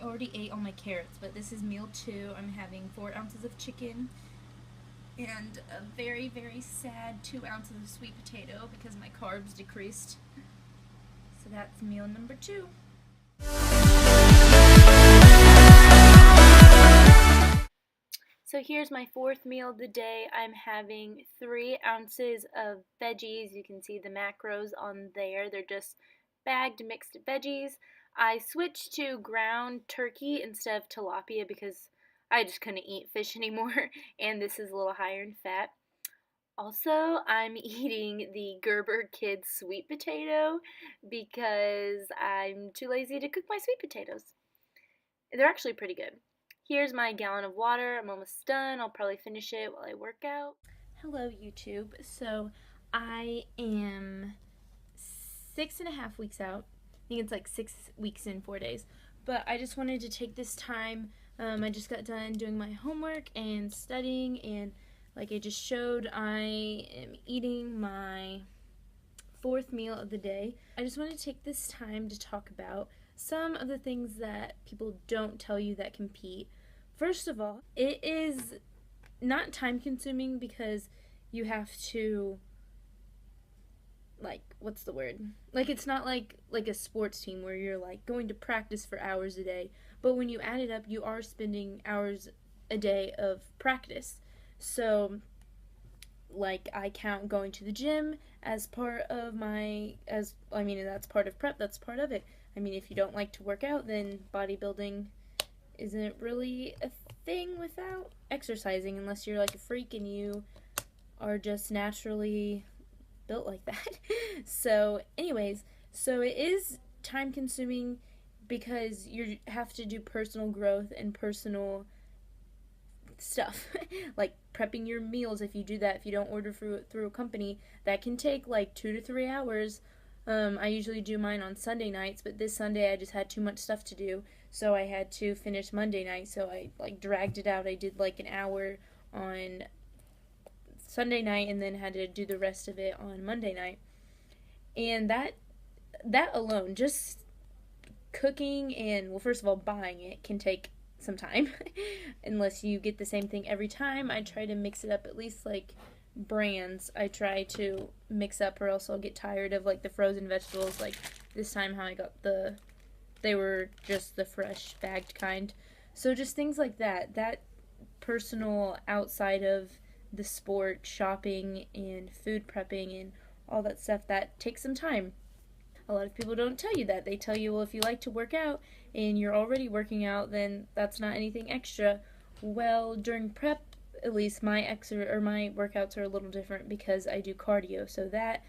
already ate all my carrots, but this is meal 2. I'm having 4 ounces of chicken and a very, very sad 2 ounces of sweet potato because my carbs decreased. So that's meal number 2. So here's my 4th meal of the day. I'm having 3 ounces of veggies. You can see the macros on there. They're just bagged mixed veggies. I switched to ground turkey instead of tilapia because I just couldn't eat fish anymore, and this is a little higher in fat. Also, I'm eating the Gerber Kids sweet potato because I'm too lazy to cook my sweet potatoes. They're actually pretty good. Here's my gallon of water. I'm almost done. I'll probably finish it while I work out. Hello, YouTube. So I am 6.5 weeks out. I think it's like 6 weeks and 4 days. But I just wanted to take this time. I just got done doing my homework and studying, and like I just showed, I am eating my 4th meal of the day. I just want to take this time to talk about some of the things that people don't tell you that compete. First of all, it is not time consuming because you have to, like, what's the word? Like, it's not like a sports team where you're like going to practice for hours a day, but when you add it up, you are spending hours a day of practice. So like, I count going to the gym as part of that's part of prep, that's part of it. I mean, if you don't like to work out, then bodybuilding isn't really a thing without exercising, unless you're like a freak and you are just naturally built like that. So anyways, so it is time consuming because you have to do personal growth and personal stuff like prepping your meals. If you do that, if you don't order through a company, that can take like 2 to 3 hours. I usually do mine on Sunday nights, but this Sunday I just had too much stuff to do, so I had to finish Monday night, so I like dragged it out. I did like an hour on Sunday night and then had to do the rest of it on Monday night. And that alone, just cooking and, well, first of all, buying it can take some time unless you get the same thing every time. I try to mix it up, at least like brands I try to mix up, or else I'll get tired of like the frozen vegetables. Like this time how I got they were just the fresh bagged kind. So just things like that personal, outside of the sport, shopping and food prepping and all that stuff, that takes some time. A lot of people don't tell you that. They tell you, well, if you like to work out and you're already working out, then that's not anything extra. Well, during prep, at least my workouts are a little different because I do cardio, so that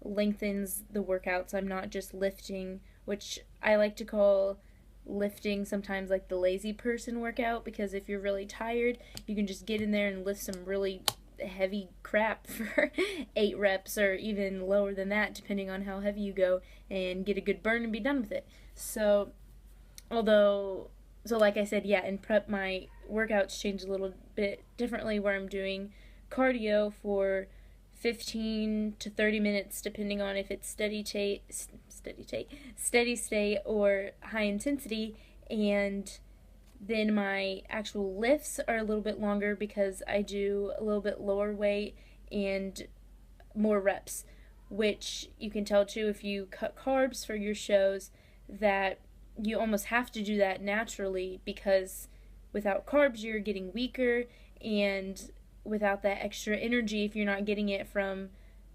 lengthens the workouts. I'm not just lifting, which I like to call lifting sometimes like the lazy person workout, because if you're really tired, you can just get in there and lift some really heavy crap for 8 reps or even lower than that, depending on how heavy you go, and get a good burn and be done with it. So like I said, yeah, in prep my workouts change a little bit differently, where I'm doing cardio for 15 to 30 minutes depending on if it's steady state or high intensity, and then my actual lifts are a little bit longer because I do a little bit lower weight and more reps, which you can tell too if you cut carbs for your shows that you almost have to do that naturally, because without carbs you're getting weaker, and without that extra energy, if you're not getting it from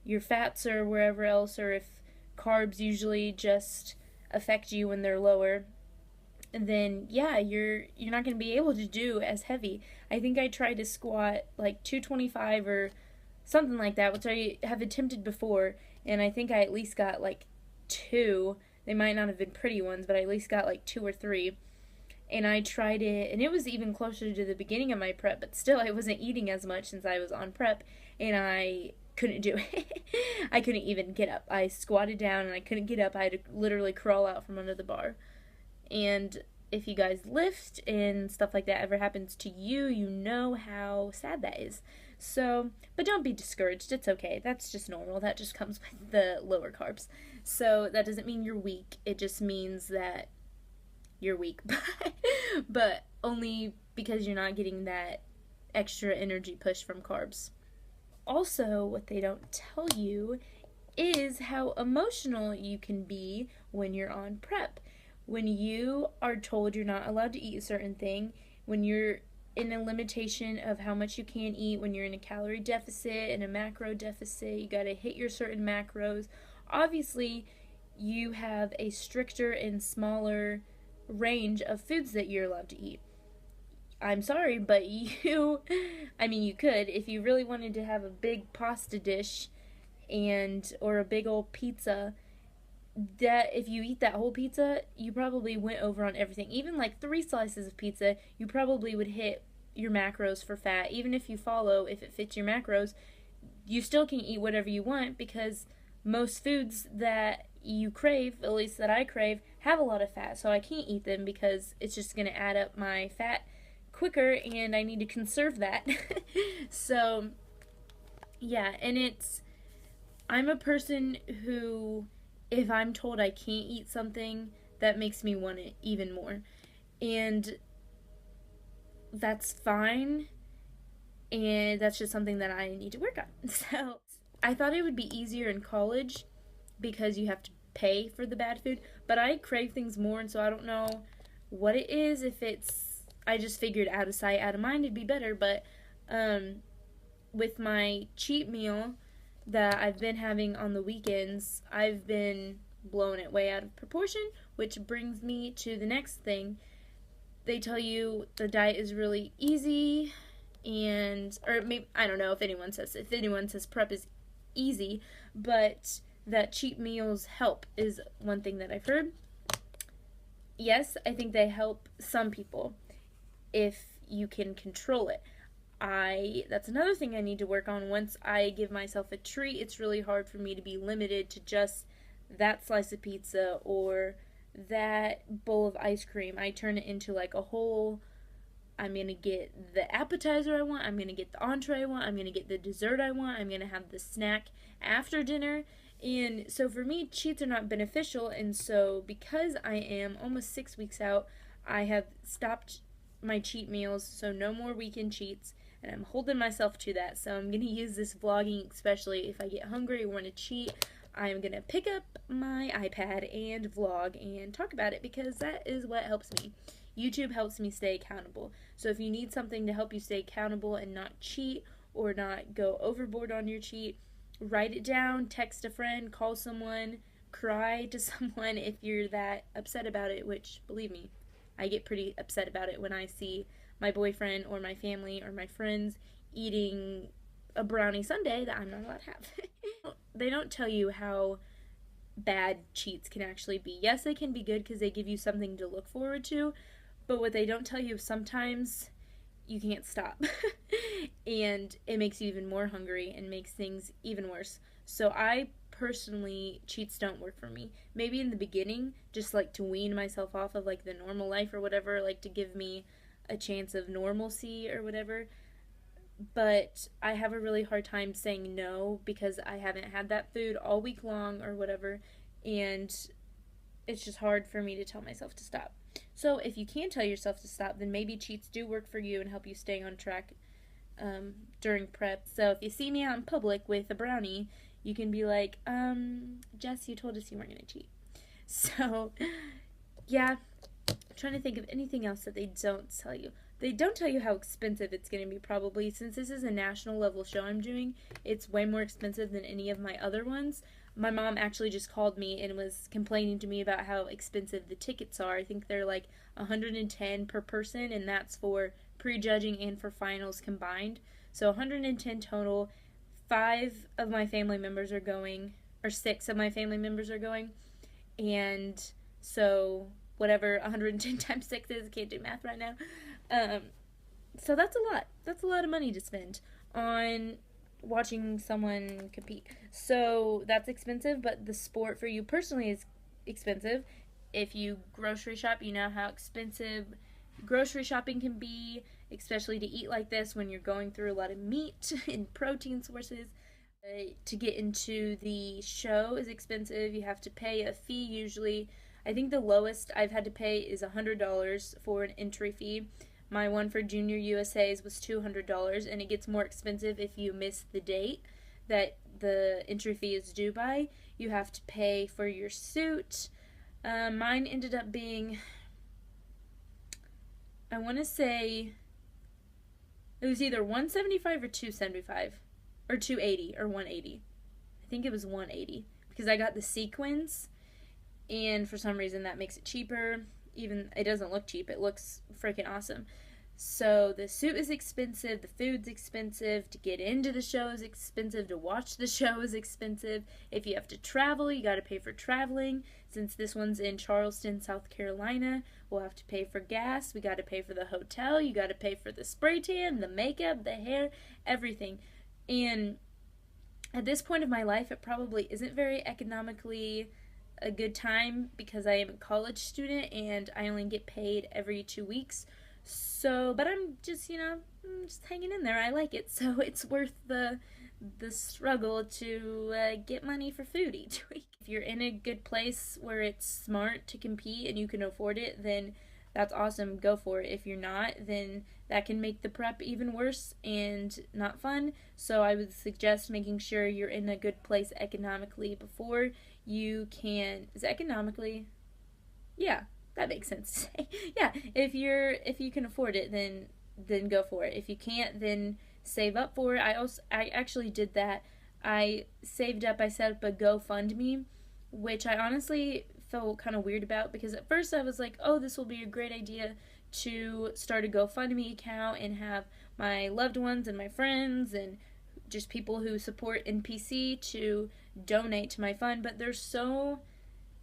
your fats or wherever else, or if carbs usually just affect you when they're lower, then yeah, you're not going to be able to do as heavy. I think I tried to squat like 225 or something like that, which I have attempted before, and I think I at least got like 2. They might not have been pretty ones, but I at least got like 2 or 3. And I tried it, and it was even closer to the beginning of my prep, but still I wasn't eating as much since I was on prep, and I couldn't do it. I couldn't even get up. I squatted down and I couldn't get up. I had to literally crawl out from under the bar. And if you guys lift and stuff like that ever happens to you, you know how sad that is. So, but don't be discouraged. It's okay. That's just normal. That just comes with the lower carbs. So that doesn't mean you're weak. It just means that you're weak. But only because you're not getting that extra energy push from carbs. Also, what they don't tell you is how emotional you can be when you're on prep. When you are told you're not allowed to eat a certain thing, when you're in a limitation of how much you can eat, when you're in a calorie deficit and a macro deficit, you got to hit your certain macros. Obviously, you have a stricter and smaller range of foods that you're allowed to eat. I'm sorry, but you could, if you really wanted to have a big pasta dish or a big old pizza, that if you eat that whole pizza, you probably went over on everything. Even like 3 slices of pizza, you probably would hit your macros for fat. Even if if it fits your macros, you still can eat whatever you want because most foods that you crave, at least that I crave, have a lot of fat. So I can't eat them because it's just going to add up my fat quicker and I need to conserve that. So, yeah, I'm a person who, if I'm told I can't eat something, that makes me want it even more. And that's fine. And that's just something that I need to work on. So I thought it would be easier in college because you have to pay for the bad food. But I crave things more, and so I don't know what it is. I just figured out of sight, out of mind, it'd be better. But with my cheat meal that I've been having on the weekends, I've been blowing it way out of proportion, which brings me to the next thing. They tell you the diet is really easy, or maybe, I don't know if anyone says prep is easy, but that cheat meals help is one thing that I've heard. Yes, I think they help some people if you can control it. That's another thing I need to work on. Once I give myself a treat, it's really hard for me to be limited to just that slice of pizza or that bowl of ice cream. I turn it into like a whole, I'm going to get the appetizer I want, I'm going to get the entree I want, I'm going to get the dessert I want, I'm going to have the snack after dinner. And so for me, cheats are not beneficial. And so because I am almost 6 weeks out, I have stopped my cheat meals, so no more weekend cheats. And I'm holding myself to that. So I'm going to use this vlogging, especially if I get hungry or want to cheat. I'm going to pick up my iPad and vlog and talk about it because that is what helps me. YouTube helps me stay accountable. So if you need something to help you stay accountable and not cheat or not go overboard on your cheat, write it down, text a friend, call someone, cry to someone if you're that upset about it, which, believe me, I get pretty upset about it when I see my boyfriend or my family or my friends eating a brownie sundae that I'm not allowed to have. They don't tell you how bad cheats can actually be. Yes, they can be good because they give you something to look forward to, but what they don't tell you is sometimes you can't stop. And it makes you even more hungry and makes things even worse. So I personally, cheats don't work for me. Maybe in the beginning, just like to wean myself off of like the normal life or whatever, like to give me a chance of normalcy or whatever. But I have a really hard time saying no because I haven't had that food all week long or whatever, and it's just hard for me to tell myself to stop. So if you can tell yourself to stop, then maybe cheats do work for you and help you stay on track during prep. So if you see me out in public with a brownie, you can be like, Jess, you told us you weren't going to cheat. So, yeah, I'm trying to think of anything else that they don't tell you. They don't tell you how expensive it's going to be probably. Since this is a national level show I'm doing, it's way more expensive than any of my other ones. My mom actually just called me and was complaining to me about how expensive the tickets are. I think they're like $110 per person, and that's for prejudging and for finals combined. So $110 total. 5 of my family members are going, or 6 of my family members are going, and so whatever 110 times 6 is, can't do math right now. So that's a lot. That's a lot of money to spend on watching someone compete. So that's expensive, but the sport for you personally is expensive. If you grocery shop, you know how expensive grocery shopping can be, especially to eat like this when you're going through a lot of meat and protein sources. To get into the show is expensive. You have to pay a fee usually. I think the lowest I've had to pay is $100 for an entry fee. My one for Junior USA's was $200, and it gets more expensive if you miss the date that the entry fee is due by. You have to pay for your suit. Mine ended up being, I want to say, it was either $175 or $275, or $280 or $180. I think it was $180 because I got the sequins, and for some reason that makes it cheaper. Even it doesn't look cheap, it looks freaking awesome. So the suit is expensive, the food's expensive, to get into the show is expensive, to watch the show is expensive. If you have to travel, you got to pay for traveling. Since this one's in Charleston, South Carolina, we'll have to pay for gas. We got to pay for the hotel. You got to pay for the spray tan, the makeup, the hair, everything. And at this point of my life, it probably isn't very economically a good time because I am a college student and I only get paid every 2 weeks. So, but I'm just, just hanging in there. I like it, so it's worth the struggle to get money for food each week. If you're in a good place where it's smart to compete and you can afford it, then that's awesome. Go for it. If you're not, then that can make the prep even worse and not fun. So I would suggest making sure you're in a good place economically before you can. Is it economically? Yeah. That makes sense to say. Yeah, if you can afford it, then go for it. If you can't, then save up for it. I actually did that. I saved up. I set up a GoFundMe, which I honestly felt kind of weird about because at first I was like, oh, this will be a great idea to start a GoFundMe account and have my loved ones and my friends and just people who support NPC to donate to my fund. But there's so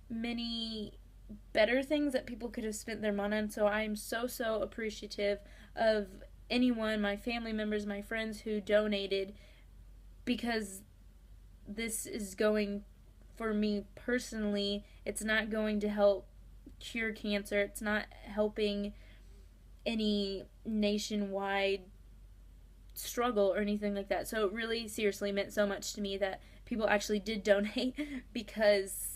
many better things that people could have spent their money on, so I'm so appreciative of anyone, my family members, my friends who donated, because this is going, for me personally, it's not going to help cure cancer, it's not helping any nationwide struggle or anything like that. So it really seriously meant so much to me that people actually did donate because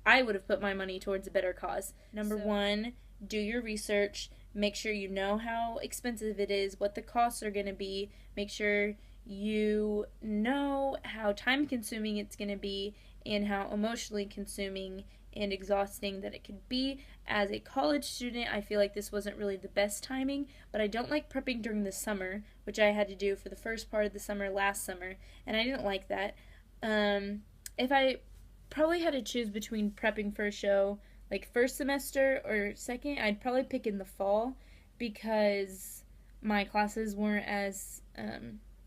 I would have put my money towards a better cause. Number one, do your research. Make sure you know how expensive it is, what the costs are going to be. Make sure you know how time consuming it's going to be and how emotionally consuming and exhausting that it could be. As a college student, I feel like this wasn't really the best timing, but I don't like prepping during the summer, which I had to do for the first part of the summer last summer, and I didn't like that. If I probably had to choose between prepping for a show like first semester or second, I'd probably pick in the fall because my classes weren't as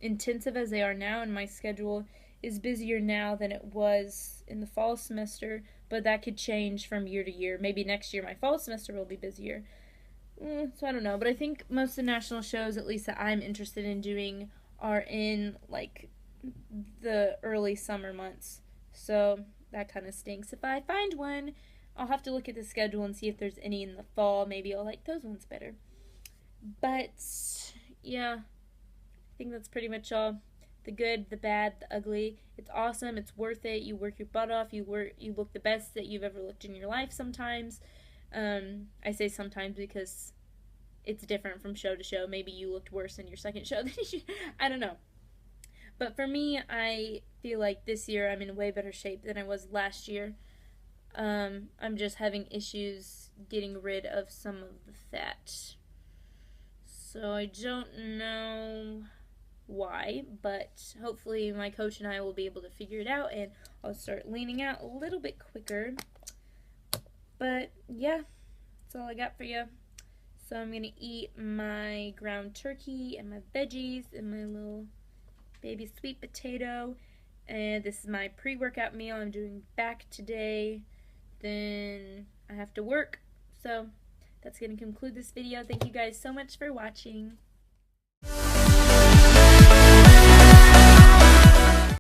intensive as they are now, and my schedule is busier now than it was in the fall semester, but that could change from year to year. Maybe next year my fall semester will be busier. So I don't know, but I think most of the national shows, at least that I'm interested in doing, are in like the early summer months. So that kind of stinks. If I find one, I'll have to look at the schedule and see if there's any in the fall. Maybe I'll like those ones better. But yeah, I think that's pretty much all. The good, the bad, the ugly. It's awesome. It's worth it. You work your butt off. You look the best that you've ever looked in your life sometimes. I say sometimes because it's different from show to show. Maybe you looked worse in your second show than you. I don't know. But for me, I feel like this year I'm in way better shape than I was last year. I'm just having issues getting rid of some of the fat. So I don't know why, but hopefully my coach and I will be able to figure it out and I'll start leaning out a little bit quicker. But yeah, that's all I got for you. So I'm going to eat my ground turkey and my veggies and my little baby sweet potato, and this is my pre-workout meal. I'm doing back today, then I have to work, so that's going to conclude this video. Thank you guys so much for watching.